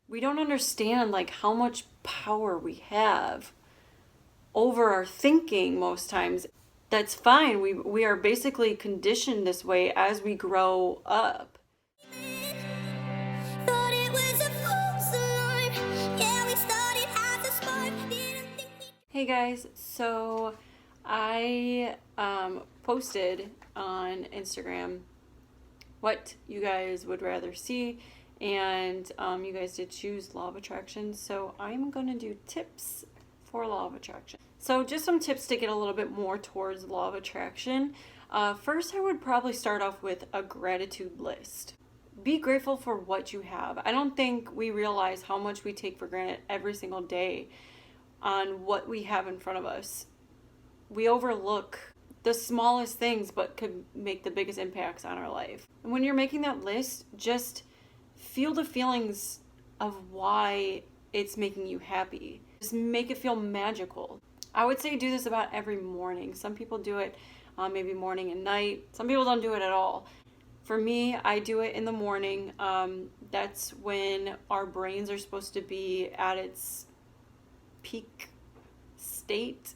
We don't understand like how much power we have over our thinking most times. That's fine. We are basically conditioned this way as we grow up. Hey guys, so I posted on Instagram what you guys would rather see, and you guys did choose law of attraction, so I'm gonna do tips for law of attraction. So just some tips to get a little bit more towards law of attraction. First, I would probably start off with a gratitude list. Be grateful for what you have. I don't think we realize how much we take for granted every single day on what we have in front of us. We overlook the smallest things but could make the biggest impacts on our life. And when you're making that list, just feel the feelings of why it's making you happy. Just make it feel magical. I would say do this about every morning. Some people do it maybe morning and night. Some people don't do it at all. For me, I do it in the morning. That's when our brains are supposed to be at its peak state,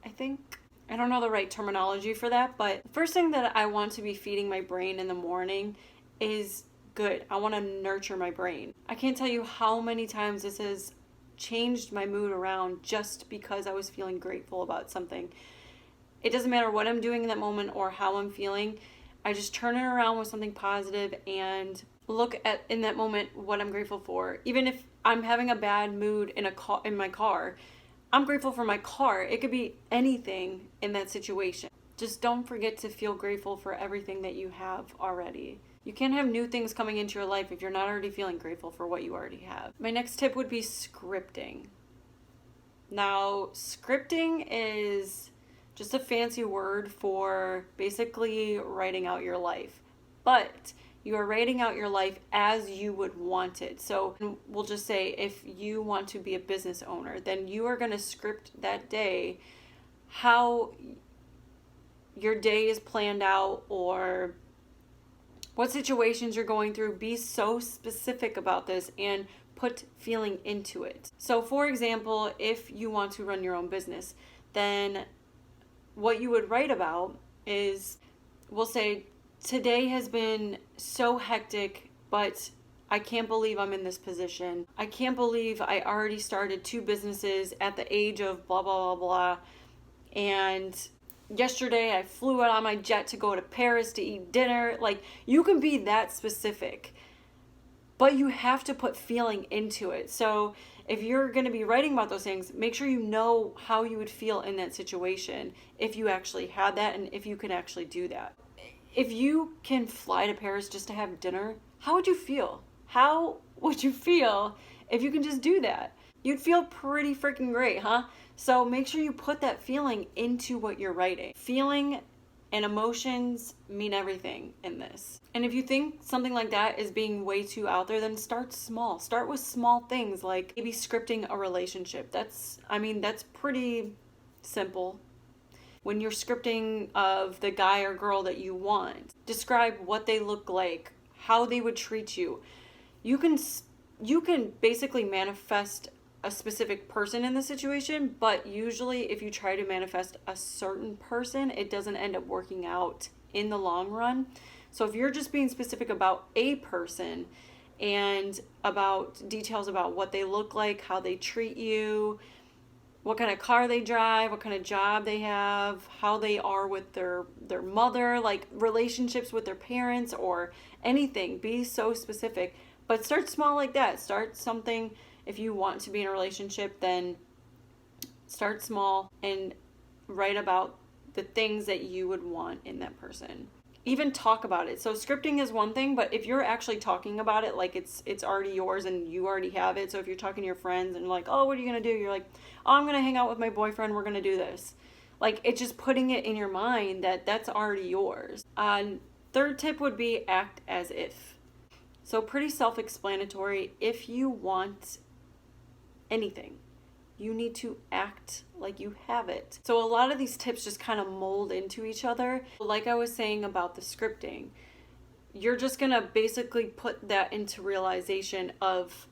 I think. I don't know the right terminology for that, but the first thing that I want to be feeding my brain in the morning is good. I want to nurture my brain. I can't tell you how many times this has changed my mood around just because I was feeling grateful about something. It doesn't matter what I'm doing in that moment or how I'm feeling. I just turn it around with something positive and look at in that moment what I'm grateful for. Even if I'm having a bad mood in my car, I'm grateful for my car. It could be anything in that situation. Just don't forget to feel grateful for everything that you have already. You can't have new things coming into your life if you're not already feeling grateful for what you already have. My next tip would be scripting. Now, scripting is just a fancy word for basically writing out your life. But you are writing out your life as you would want it. So we'll just say if you want to be a business owner, then you are going to script that day how your day is planned out or what situations you're going through. Be so specific about this and put feeling into it. So for example, if you want to run your own business, then what you would write about is, we'll say, today has been so hectic, but I can't believe I'm in this position. I can't believe I already started 2 businesses at the age of blah, blah, blah, blah. And yesterday I flew out on my jet to go to Paris to eat dinner. Like, you can be that specific, but you have to put feeling into it. So if you're going to be writing about those things, make sure you know how you would feel in that situation if you actually had that and if you can actually do that. If you can fly to Paris just to have dinner, how would you feel? How would you feel if you can just do that? You'd feel pretty freaking great, huh? So make sure you put that feeling into what you're writing. Feeling and emotions mean everything in this. And if you think something like that is being way too out there, then start small. Start with small things like maybe scripting a relationship. That's pretty simple. When you're scripting of the guy or girl that you want, describe what they look like, how they would treat you. You can basically manifest a specific person in the situation, but usually if you try to manifest a certain person, it doesn't end up working out in the long run. So if you're just being specific about a person and about details about what they look like, how they treat you, what kind of car they drive, what kind of job they have, how they are with their mother, like relationships with their parents or anything, be so specific. But start small like that. Start something. If you want to be in a relationship, then start small and write about the things that you would want in that person. Even talk about it. So scripting is one thing, but if you're actually talking about it, like it's already yours and you already have it. So if you're talking to your friends and like, oh, what are you going to do? You're like, oh, I'm going to hang out with my boyfriend. We're going to do this. Like, it's just putting it in your mind that that's already yours. Third tip would be act as if. So pretty self-explanatory. If you want anything, you need to act like you have it. So a lot of these tips just kind of mold into each other. Like I was saying about the scripting, you're just gonna basically put that into realization of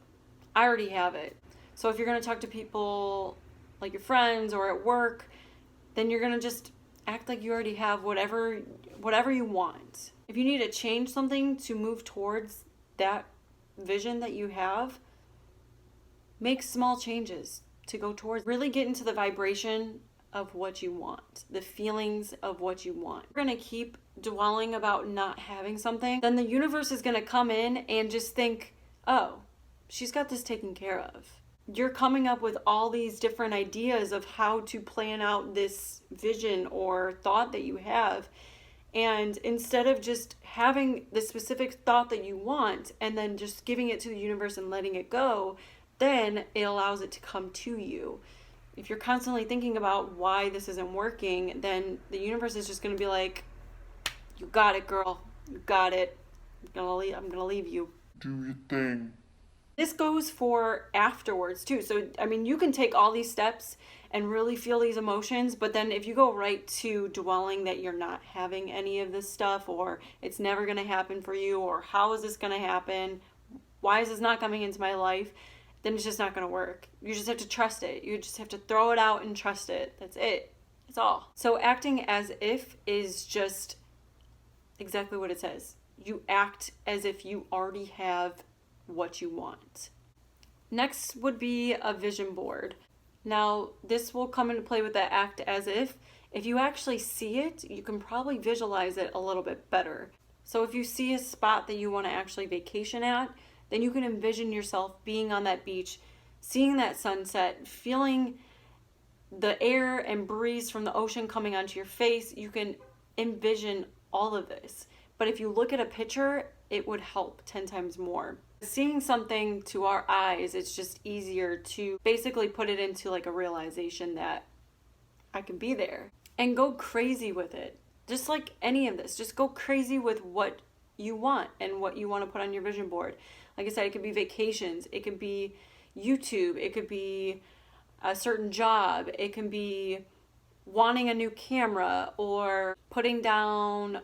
I already have it. So if you're going to talk to people like your friends or at work, then you're going to just act like you already have whatever you want. If you need to change something to move towards that vision that you have, make small changes to go towards. Really get into the vibration of what you want, the feelings of what you want. You're going to keep dwelling about not having something, then the universe is going to come in and just think, oh, she's got this taken care of. You're coming up with all these different ideas of how to plan out this vision or thought that you have. And instead of just having the specific thought that you want and then just giving it to the universe and letting it go, then it allows it to come to you. If you're constantly thinking about why this isn't working, then the universe is just going to be like, you got it, girl. You got it. I'm gonna leave you. Do your thing. This goes for afterwards too. So, I mean, you can take all these steps and really feel these emotions, but then if you go right to dwelling that you're not having any of this stuff, or it's never going to happen for you, or how is this going to happen? Why is this not coming into my life? Then it's just not going to work. You just have to trust it. You just have to throw it out and trust it. That's it. That's all. So acting as if is just exactly what it says. You act as if you already have what you want. Next would be a vision board. Now, this will come into play with that act as if. If you actually see it, you can probably visualize it a little bit better. So if you see a spot that you want to actually vacation at, then you can envision yourself being on that beach, seeing that sunset, feeling the air and breeze from the ocean coming onto your face. You can envision all of this. But if you look at a picture, it would help 10 times more. Seeing something to our eyes, it's just easier to basically put it into like a realization that I can be there, and go crazy with it. Just like any of this, just go crazy with what you want and what you want to put on your vision board. Like I said, it could be vacations, it could be YouTube, it could be a certain job, it can be wanting a new camera, or putting down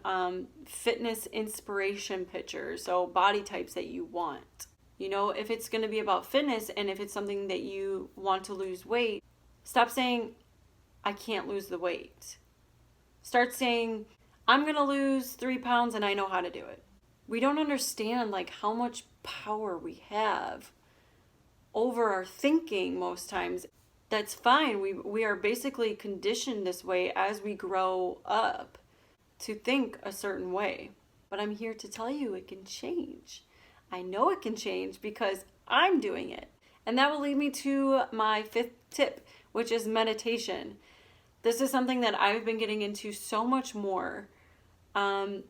fitness inspiration pictures, so body types that you want. You know, if it's going to be about fitness and if it's something that you want to lose weight, stop saying, I can't lose the weight. Start saying, I'm going to lose 3 pounds and I know how to do it. We don't understand like how much power we have over our thinking most times. That's fine. We are basically conditioned this way as we grow up to think a certain way. But I'm here to tell you it can change. I know it can change because I'm doing it. And that will lead me to my 5th tip, which is meditation. This is something that I've been getting into so much more.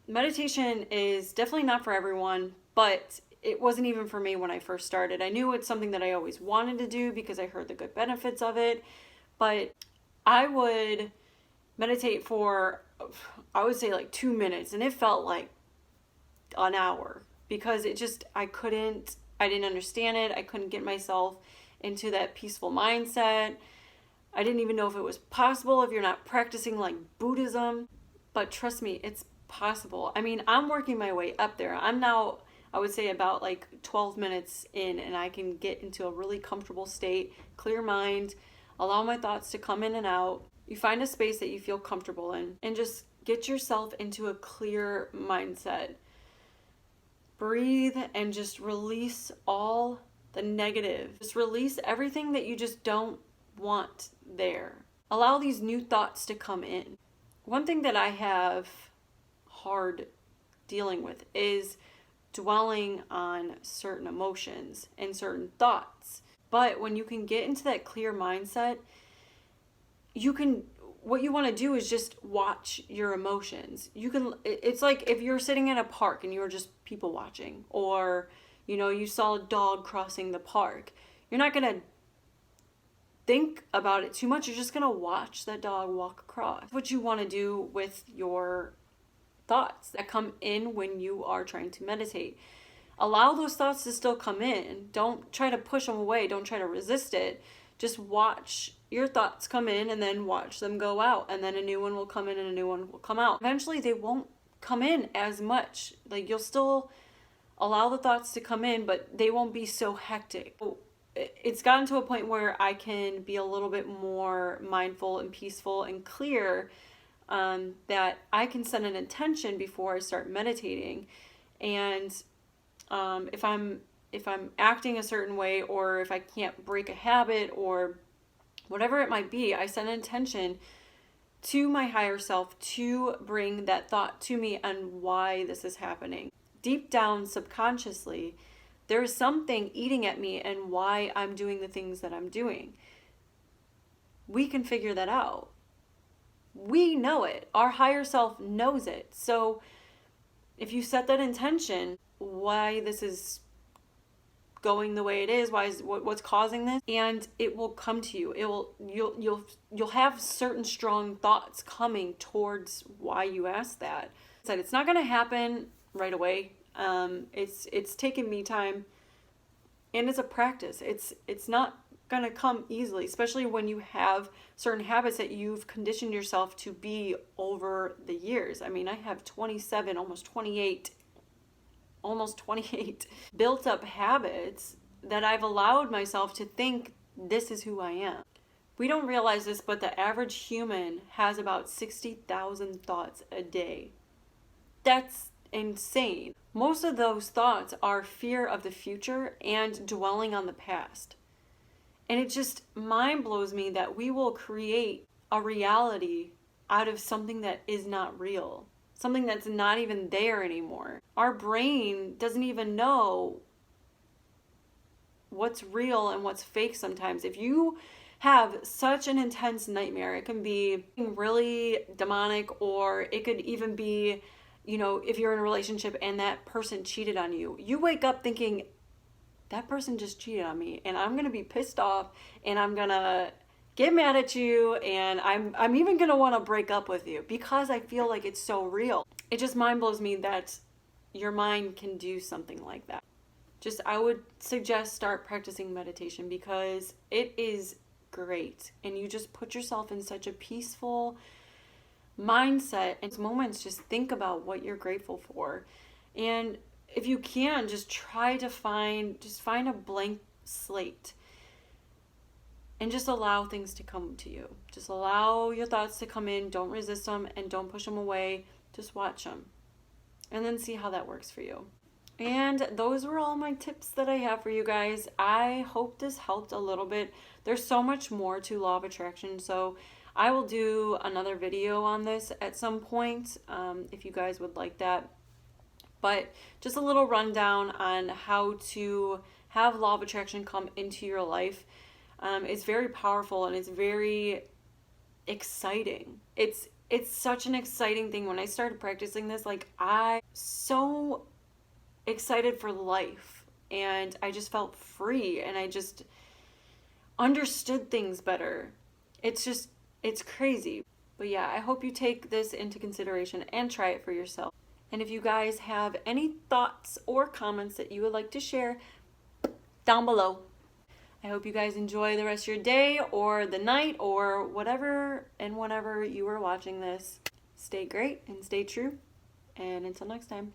Meditation is definitely not for everyone, but it wasn't even for me when I first started. I knew it's something that I always wanted to do because I heard the good benefits of it, but I would meditate for, I would say like 2 minutes, and it felt like an hour because I didn't understand it. I couldn't get myself into that peaceful mindset. I didn't even know if it was possible if you're not practicing like Buddhism, but trust me, it's possible. I mean, I'm working my way up there. I'm now, I would say, about like 12 minutes in, and I can get into a really comfortable state, clear mind, allow my thoughts to come in and out. You find a space that you feel comfortable in and just get yourself into a clear mindset. Breathe and just release all the negative. Just release everything that you just don't want there. Allow these new thoughts to come in. One thing that I have hard dealing with is dwelling on certain emotions and certain thoughts. But when you can get into that clear mindset, what you want to do is just watch your emotions. It's like if you're sitting in a park and you're just people watching, or, you know, you saw a dog crossing the park. You're not going to think about it too much. You're just going to watch that dog walk across. What you want to do with your thoughts that come in when you are trying to meditate. Allow those thoughts to still come in. Don't try to push them away. Don't try to resist it. Just watch your thoughts come in and then watch them go out. And then a new one will come in and a new one will come out. Eventually they won't come in as much. Like, you'll still allow the thoughts to come in, but they won't be so hectic. it's gotten to a point where I can be a little bit more mindful and peaceful and clear, that I can set an intention before I start meditating. And if I'm acting a certain way, or if I can't break a habit or whatever it might be, I set an intention to my higher self to bring that thought to me and why this is happening. Deep down subconsciously, there's something eating at me and why I'm doing the things that I'm doing. We can figure that out. We know it. Our higher self knows it. So if you set that intention, why this is going the way it is, what's causing this, and it will come to you. You'll have certain strong thoughts coming towards why you asked that. It's not going to happen right away. It's taken me time, and it's a practice. It's not going to come easily, especially when you have certain habits that you've conditioned yourself to be over the years. I mean, I have 27, almost 28 built up habits that I've allowed myself to think this is who I am. We don't realize this, but the average human has about 60,000 thoughts a day. That's insane. Most of those thoughts are fear of the future and dwelling on the past. And it just mind blows me that we will create a reality out of something that is not real. Something that's not even there anymore. Our brain doesn't even know what's real and what's fake sometimes. If you have such an intense nightmare, it can be really demonic, or it could even be, if you're in a relationship and that person cheated on you, you wake up thinking, that person just cheated on me, and I'm gonna be pissed off, and I'm gonna get mad at you, and I'm even gonna want to break up with you because I feel like it's so real. It just mind blows me that your mind can do something like that. I would suggest start practicing meditation, because it is great, and you just put yourself in such a peaceful mindset. And moments, just think about what you're grateful for, and if you can, just try to find a blank slate. And just allow things to come to you. Just allow your thoughts to come in. Don't resist them, and don't push them away. Just watch them. And then see how that works for you. And those were all my tips that I have for you guys. I hope this helped a little bit. There's so much more to Law of Attraction, so I will do another video on this at some point, if you guys would like that. But just a little rundown on how to have Law of Attraction come into your life. It's very powerful, and it's very exciting. It's such an exciting thing. When I started practicing this, I so excited for life, and I just felt free, and I just understood things better. It's crazy. But yeah, I hope you take this into consideration and try it for yourself. And if you guys have any thoughts or comments that you would like to share, down below. I hope you guys enjoy the rest of your day or the night or whatever and whenever you are watching this. Stay great and stay true. And until next time.